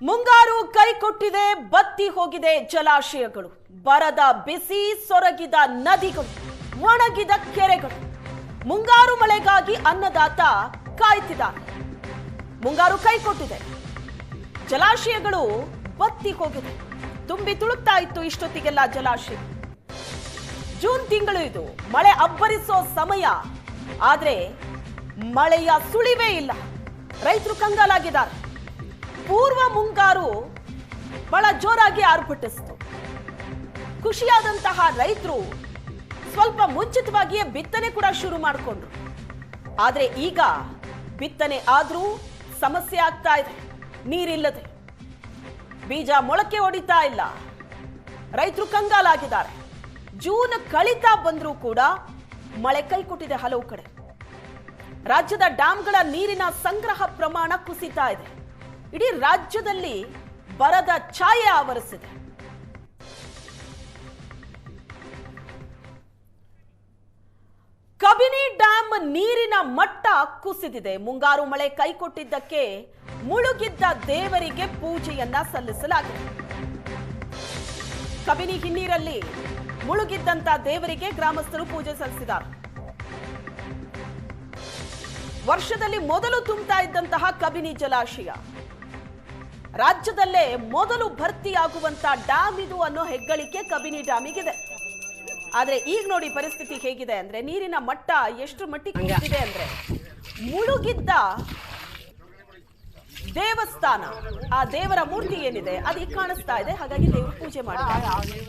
ಮುಂಗಾರು ಕೈ ಕೊಟ್ಟಿದೆ, ಬತ್ತಿ ಹೋಗಿದೆ ಜಲಾಶಯಗಳು, ಬರದ ಬಿಸಿ ಸೊರಗಿದ ನದಿಗಳು, ಒಣಗಿದ ಕೆರೆಗಳು. ಮುಂಗಾರು ಮಳೆಗಾಗಿ ಅನ್ನದಾತ ಕಾಯ್ತಿದ್ದಾರೆ. ಮುಂಗಾರು ಕೈ ಕೊಟ್ಟಿದೆ, ಜಲಾಶಯಗಳು ಬತ್ತಿ ಹೋಗಿದೆ. ತುಂಬಿ ತುಳುಕ್ತಾ ಇತ್ತು ಇಷ್ಟೊತ್ತಿಗೆಲ್ಲ ಜಲಾಶಯ. ಜೂನ್ ತಿಂಗಳು ಇದು, ಮಳೆ ಅಬ್ಬರಿಸೋ ಸಮಯ. ಆದ್ರೆ ಮಳೆಯ ಸುಳಿವೇ ಇಲ್ಲ. ರೈತರು ಕಂಗಾಲಾಗಿದ್ದಾರೆ. ಪೂರ್ವ ಮುಂಗಾರು ಬಹಳ ಜೋರಾಗಿ ಆರ್ಭಟಿಸಿತು. ಖುಷಿಯಾದಂತಹ ರೈತರು ಸ್ವಲ್ಪ ಮುಂಚಿತವಾಗಿಯೇ ಬಿತ್ತನೆ ಕೂಡ ಶುರು ಮಾಡಿಕೊಂಡ್ರು. ಆದ್ರೆ ಈಗ ಬಿತ್ತನೆ ಆದ್ರೂ ಸಮಸ್ಯೆ ಆಗ್ತಾ ಇದೆ. ನೀರಿಲ್ಲದೆ ಬೀಜ ಮೊಳಕೆ ಹೊಡಿತಾ ಇಲ್ಲ. ರೈತರು ಕಂಗಾಲಾಗಿದ್ದಾರೆ. ಜೂನ್ ಕಳೀತಾ ಬಂದ್ರೂ ಕೂಡ ಮಳೆ ಕೈ ಕೊಟ್ಟಿದೆ. ಹಲವು ಕಡೆ ರಾಜ್ಯದ ಡ್ಯಾಂಗಳ ನೀರಿನ ಸಂಗ್ರಹ ಪ್ರಮಾಣ ಕುಸಿತಾ ಇದೆ. ಇಡೀ ರಾಜ್ಯದಲ್ಲಿ ಬರದ ಛಾಯೆ ಆವರಿಸಿದೆ. ಕಬಿನಿ ಡ್ಯಾಂ ನೀರಿನ ಮಟ್ಟ ಕುಸಿದಿದೆ. ಮುಂಗಾರು ಮಳೆ ಕೈಕೊಟ್ಟಿದ್ದಕ್ಕೆ ಮುಳುಗಿದ್ದ ದೇವರಿಗೆ ಪೂಜೆಯನ್ನ ಸಲ್ಲಿಸಲಾಗಿದೆ. ಕಬಿನಿ ಹಿನ್ನೀರಲ್ಲಿ ಮುಳುಗಿದ್ದಂತ ದೇವರಿಗೆ ಗ್ರಾಮಸ್ಥರು ಪೂಜೆ ಸಲ್ಲಿಸಿದ್ದಾರೆ. ವರ್ಷದಲ್ಲಿ ಮೊದಲು ತುಂಬುತ್ತಾ ಇದ್ದಂತಹ ಕಬಿನಿ ಜಲಾಶಯ, ರಾಜ್ಯದಲ್ಲೇ ಮೊದಲು ಭರ್ತಿಯಾಗುವಂತ ಡ್ಯಾಮ್ ಇದು ಅನ್ನೋ ಹೆಗ್ಗಳಿಕೆ ಕಬಿನಿ ಡ್ಯಾಮಿಗಿದೆ. ಆದ್ರೆ ಈಗ ನೋಡಿ ಪರಿಸ್ಥಿತಿ ಹೇಗಿದೆ ಅಂದ್ರೆ, ನೀರಿನ ಮಟ್ಟ ಎಷ್ಟು ಮಟ್ಟಿಗೆ ಕುಸಿದಿದೆ ಅಂದ್ರೆ, ಮುಳುಗಿದ್ದ ದೇವಸ್ಥಾನ, ಆ ದೇವರ ಮೂರ್ತಿ ಏನಿದೆ ಅದು ಈಗ ಕಾಣಿಸ್ತಾ ಇದೆ. ಹಾಗಾಗಿ ದೇವರು ಪೂಜೆ ಮಾಡಿದ್ದಾರೆ.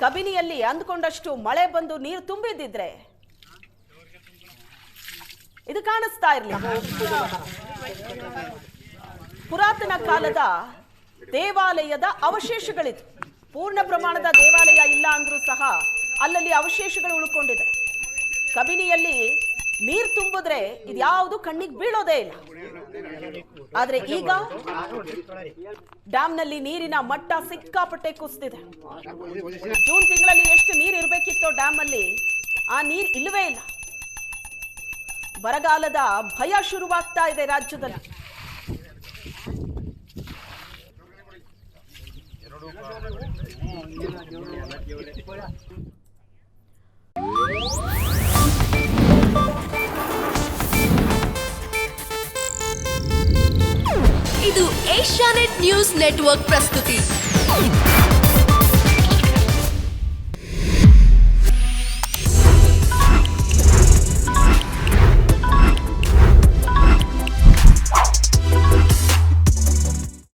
ಕಬಿನಿಯಲ್ಲಿ ಅಂದ್ಕೊಂಡಷ್ಟು ಮಳೆ ಬಂದು ನೀರು ತುಂಬಿದ್ದಿದ್ರೆ ಇದು ಕಾಣಿಸ್ತಾ ಇರಲಿಲ್ಲ. ಪುರಾತನ ಕಾಲದ ದೇವಾಲಯದ ಅವಶೇಷಗಳಿದು. ಪೂರ್ಣ ಪ್ರಮಾಣದ ದೇವಾಲಯ ಇಲ್ಲ ಅಂದ್ರೂ ಸಹ ಅಲ್ಲಲ್ಲಿ ಅವಶೇಷಗಳು ಉಳ್ಕೊಂಡಿದೆ. ಕಬಿನಿಯಲ್ಲಿ ನೀರು ತುಂಬಿದ್ರೆ ಇದ್ಯಾವುದು ಕಣ್ಣಿಗೆ ಬೀಳೋದೇ ಇಲ್ಲ. ಆದ್ರೆ ಈಗ ಡ್ಯಾಮ್ನಲ್ಲಿ ನೀರಿನ ಮಟ್ಟ ಸಿಕ್ಕಾಪಟ್ಟೆ ಕುಸಿದಿದೆ. ಜೂನ್ ತಿಂಗಳಲ್ಲಿ ಎಷ್ಟು ನೀರು ಇರಬೇಕಿತ್ತೋ ಡ್ಯಾಮ್ ಅಲ್ಲಿ, ಆ ನೀರು ಇಲ್ಲವೇ ಇಲ್ಲ. ಬರಗಾಲದ ಭಯ ಶುರುವಾಗ್ತಾ ಇದೆ ರಾಜ್ಯದಲ್ಲಿ. ಇದು ಏಷ್ಯಾನೆಟ್ ನ್ಯೂಸ್ ನೆಟ್ವರ್ಕ್ ಪ್ರಸ್ತುತಿ.